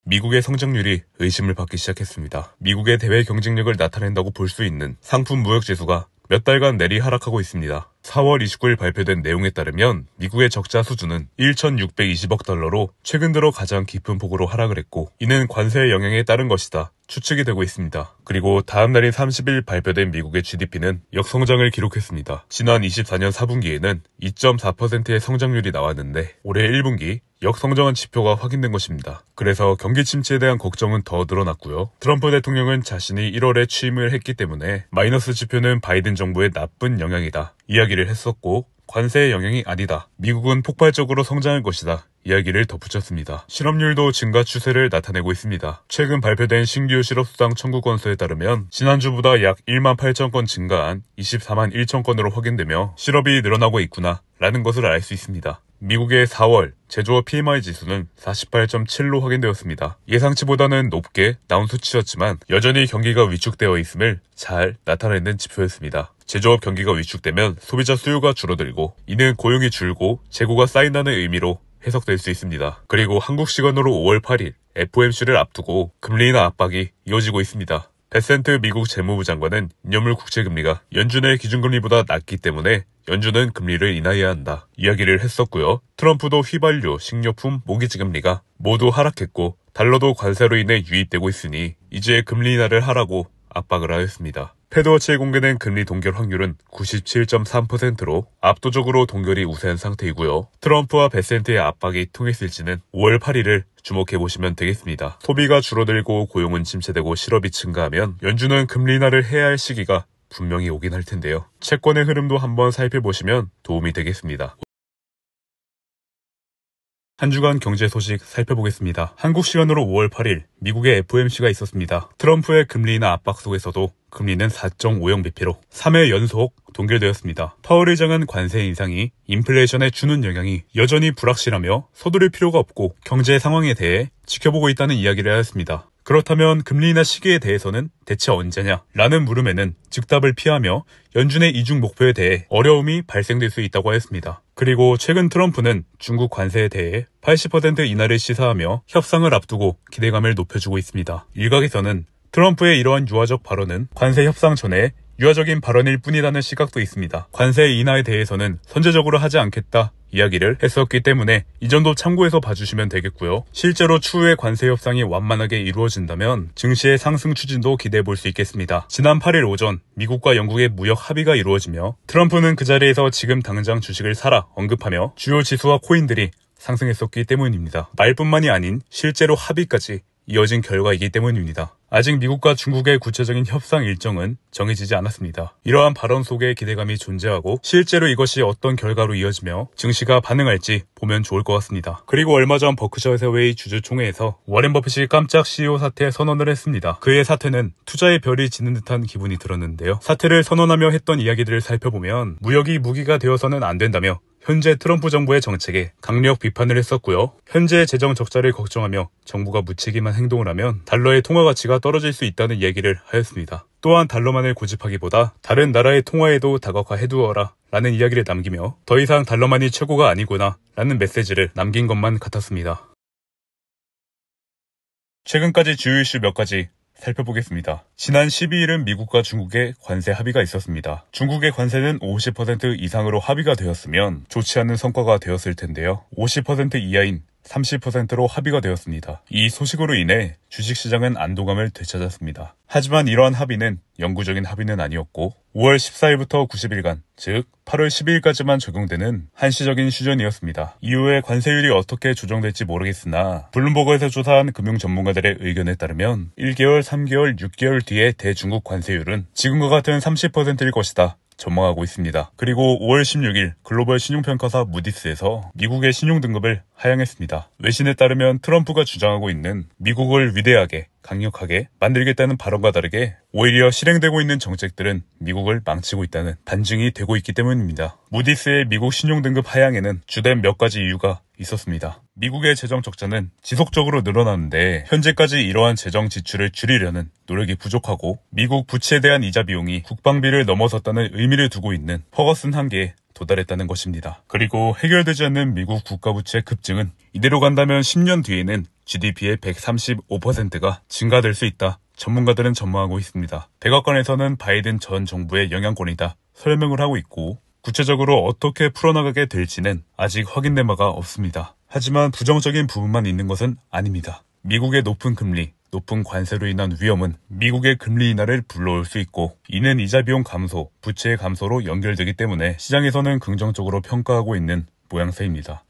미국의 성장률이 의심을 받기 시작했습니다. 미국의 대외 경쟁력을 나타낸다고 볼 수 있는 상품 무역지수가 몇 달간 내리 하락하고 있습니다. 4월 29일 발표된 내용에 따르면 미국의 적자 수준은 1,620억 달러로 최근 들어 가장 깊은 폭으로 하락을 했고, 이는 관세의 영향에 따른 것이다 추측이 되고 있습니다. 그리고 다음 날인 30일 발표된 미국의 GDP는 역성장을 기록했습니다. 지난 24년 4분기에는 2.4%의 성장률이 나왔는데 올해 1분기 역성장한 지표가 확인된 것입니다. 그래서 경기 침체에 대한 걱정은 더 늘어났고요. 트럼프 대통령은 자신이 1월에 취임을 했기 때문에 마이너스 지표는 바이든 정부의 나쁜 영향이다 이야기를 했었고, 관세의 영향이 아니다, 미국은 폭발적으로 성장할 것이다 이야기를 덧붙였습니다. 실업률도 증가 추세를 나타내고 있습니다. 최근 발표된 신규 실업수당 청구 건수에 따르면 지난주보다 약 1만 8천 건 증가한 24만 1천 건으로 확인되며 실업이 늘어나고 있구나 라는 것을 알 수 있습니다. 미국의 4월 제조업 PMI 지수는 48.7로 확인되었습니다. 예상치보다는 높게 나온 수치였지만 여전히 경기가 위축되어 있음을 잘 나타내는 지표였습니다. 제조업 경기가 위축되면 소비자 수요가 줄어들고, 이는 고용이 줄고 재고가 쌓인다는 의미로 해석될 수 있습니다. 그리고 한국 시간으로 5월 8일 FOMC를 앞두고 금리 인하 압박이 이어지고 있습니다. 베센트 미국 재무부 장관은 연물 국채금리가 연준의 기준금리보다 낮기 때문에 연준은 금리를 인하해야 한다 이야기를 했었고요. 트럼프도 휘발유, 식료품, 모기지 금리가 모두 하락했고 달러도 관세로 인해 유입되고 있으니 이제 금리 인하를 하라고 압박을 하였습니다. 패드워치에 공개된 금리 동결 확률은 97.3%로 압도적으로 동결이 우세한 상태이고요. 트럼프와 베센트의 압박이 통했을지는 5월 8일을 주목해보시면 되겠습니다. 소비가 줄어들고 고용은 침체되고 실업이 증가하면 연준은 금리 인하를 해야 할 시기가 분명히 오긴 할 텐데요. 채권의 흐름도 한번 살펴보시면 도움이 되겠습니다. 한 주간 경제 소식 살펴보겠습니다. 한국 시간으로 5월 8일 미국의 FOMC가 있었습니다. 트럼프의 금리 인하 압박 속에서도 금리는 4.50bp로 3회 연속 동결되었습니다. 파월 의장은 관세 인상이 인플레이션에 주는 영향이 여전히 불확실하며 서두를 필요가 없고 경제 상황에 대해 지켜보고 있다는 이야기를 하였습니다. 그렇다면 금리 인하 시기에 대해서는 대체 언제냐? 라는 물음에는 즉답을 피하며 연준의 이중 목표에 대해 어려움이 발생될 수 있다고 하였습니다. 그리고 최근 트럼프는 중국 관세에 대해 80% 인하를 시사하며 협상을 앞두고 기대감을 높여주고 있습니다. 일각에서는 트럼프의 이러한 유화적 발언은 관세 협상 전에 유화적인 발언일 뿐이라는 시각도 있습니다. 관세 인하에 대해서는 선제적으로 하지 않겠다 이야기를 했었기 때문에 이 점도 참고해서 봐주시면 되겠고요. 실제로 추후에 관세 협상이 완만하게 이루어진다면 증시의 상승 추진도 기대해 볼 수 있겠습니다. 지난 8일 오전 미국과 영국의 무역 합의가 이루어지며 트럼프는 그 자리에서 지금 당장 주식을 사라 언급하며 주요 지수와 코인들이 상승했었기 때문입니다. 말뿐만이 아닌 실제로 합의까지 이어진 결과이기 때문입니다. 아직 미국과 중국의 구체적인 협상 일정은 정해지지 않았습니다. 이러한 발언 속에 기대감이 존재하고 실제로 이것이 어떤 결과로 이어지며 증시가 반응할지 보면 좋을 것 같습니다. 그리고 얼마 전 버크셔 해서웨이 주주총회에서 워렌 버핏이 깜짝 CEO 사퇴 선언을 했습니다. 그의 사퇴는 투자의 별이 지는 듯한 기분이 들었는데요. 사퇴를 선언하며 했던 이야기들을 살펴보면 무역이 무기가 되어서는 안 된다며 현재 트럼프 정부의 정책에 강력 비판을 했었고요. 현재 재정 적자를 걱정하며 정부가 무책임한 행동을 하면 달러의 통화 가치가 떨어질 수 있다는 얘기를 하였습니다. 또한 달러만을 고집하기보다 다른 나라의 통화에도 다각화해두어라 라는 이야기를 남기며 더 이상 달러만이 최고가 아니구나 라는 메시지를 남긴 것만 같았습니다. 최근까지 주요 이슈 몇 가지 살펴보겠습니다. 지난 12일은 미국과 중국의 관세 합의가 있었습니다. 중국의 관세는 50% 이상으로 합의가 되었으면 좋지 않은 성과가 되었을 텐데요. 50% 이하인 30%로 합의가 되었습니다. 이 소식으로 인해 주식시장은 안도감을 되찾았습니다. 하지만 이러한 합의는 영구적인 합의는 아니었고 5월 14일부터 90일간, 즉 8월 12일까지만 적용되는 한시적인 수준이었습니다. 이후에 관세율이 어떻게 조정될지 모르겠으나 블룸버그에서 조사한 금융 전문가들의 의견에 따르면 1개월, 3개월, 6개월 뒤에 대중국 관세율은 지금과 같은 30%일 것이다 전망하고 있습니다. 그리고 5월 16일 글로벌 신용평가사 무디스에서 미국의 신용등급을 하향했습니다. 외신에 따르면 트럼프가 주장하고 있는 미국을 위대하게 강력하게 만들겠다는 발언과 다르게 오히려 실행되고 있는 정책들은 미국을 망치고 있다는 반증이 되고 있기 때문입니다. 무디스의 미국 신용등급 하향에는 주된 몇 가지 이유가 있었습니다. 미국의 재정 적자는 지속적으로 늘어나는데 현재까지 이러한 재정 지출을 줄이려는 노력이 부족하고 미국 부채에 대한 이자 비용이 국방비를 넘어섰다는 의미를 두고 있는 퍼거슨 한계에 도달했다는 것입니다. 그리고 해결되지 않는 미국 국가부채 급증은 이대로 간다면 10년 뒤에는 GDP의 135%가 증가될 수 있다. 전문가들은 전망하고 있습니다. 백악관에서는 바이든 전 정부의 영향권이다 설명을 하고 있고 구체적으로 어떻게 풀어나가게 될지는 아직 확인된 바가 없습니다. 하지만 부정적인 부분만 있는 것은 아닙니다. 미국의 높은 금리, 높은 관세로 인한 위험은 미국의 금리 인하를 불러올 수 있고 이는 이자 비용 감소, 부채 감소로 연결되기 때문에 시장에서는 긍정적으로 평가하고 있는 모양새입니다.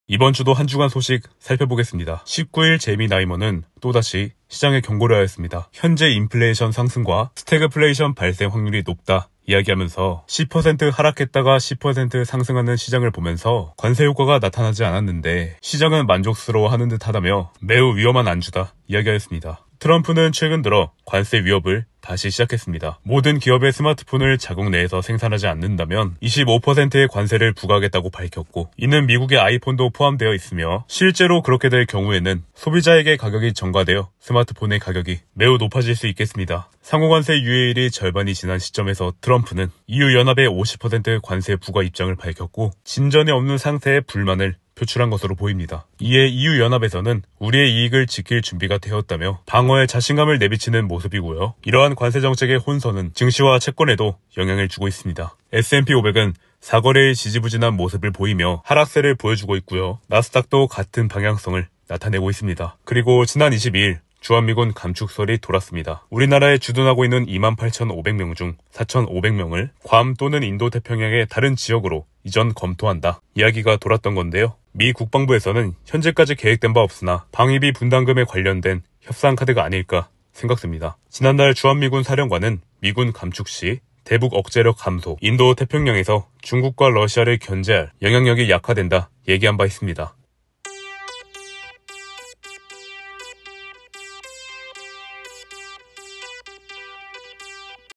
이번 주도 한 주간 소식 살펴보겠습니다. 19일 제미 나이먼은 또다시 시장에 경고를 하였습니다. 현재 인플레이션 상승과 스태그플레이션 발생 확률이 높다 이야기하면서 10% 하락했다가 10% 상승하는 시장을 보면서 관세 효과가 나타나지 않았는데 시장은 만족스러워하는 듯 하다며 매우 위험한 안주다 이야기하였습니다. 트럼프는 최근 들어 관세 위협을 다시 시작했습니다. 모든 기업의 스마트폰을 자국 내에서 생산하지 않는다면 25%의 관세를 부과하겠다고 밝혔고 이는 미국의 아이폰도 포함되어 있으며 실제로 그렇게 될 경우에는 소비자에게 가격이 전가되어 스마트폰의 가격이 매우 높아질 수 있겠습니다. 상호관세 유예일이 절반이 지난 시점에서 트럼프는 EU연합의 50% 관세 부과 입장을 밝혔고 진전이 없는 상태의 불만을 표출한 것으로 보입니다. 이에 EU연합에서는 우리의 이익을 지킬 준비가 되었다며 방어에 자신감을 내비치는 모습이고요. 이러한 관세 정책의 혼선은 증시와 채권에도 영향을 주고 있습니다. S&P 500은 사거래의 지지부진한 모습을 보이며 하락세를 보여주고 있고요. 나스닥도 같은 방향성을 나타내고 있습니다. 그리고 지난 22일 주한미군 감축설이 돌았습니다. 우리나라에 주둔하고 있는 28,500명 중 4,500명을 괌 또는 인도태평양의 다른 지역으로 이전 검토한다 이야기가 돌았던 건데요. 미 국방부에서는 현재까지 계획된 바 없으나 방위비 분담금에 관련된 협상 카드가 아닐까 생각됩니다. 지난달 주한미군 사령관은 미군 감축 시 대북 억제력 감소, 인도 태평양에서 중국과 러시아를 견제할 영향력이 약화된다 얘기한 바 있습니다.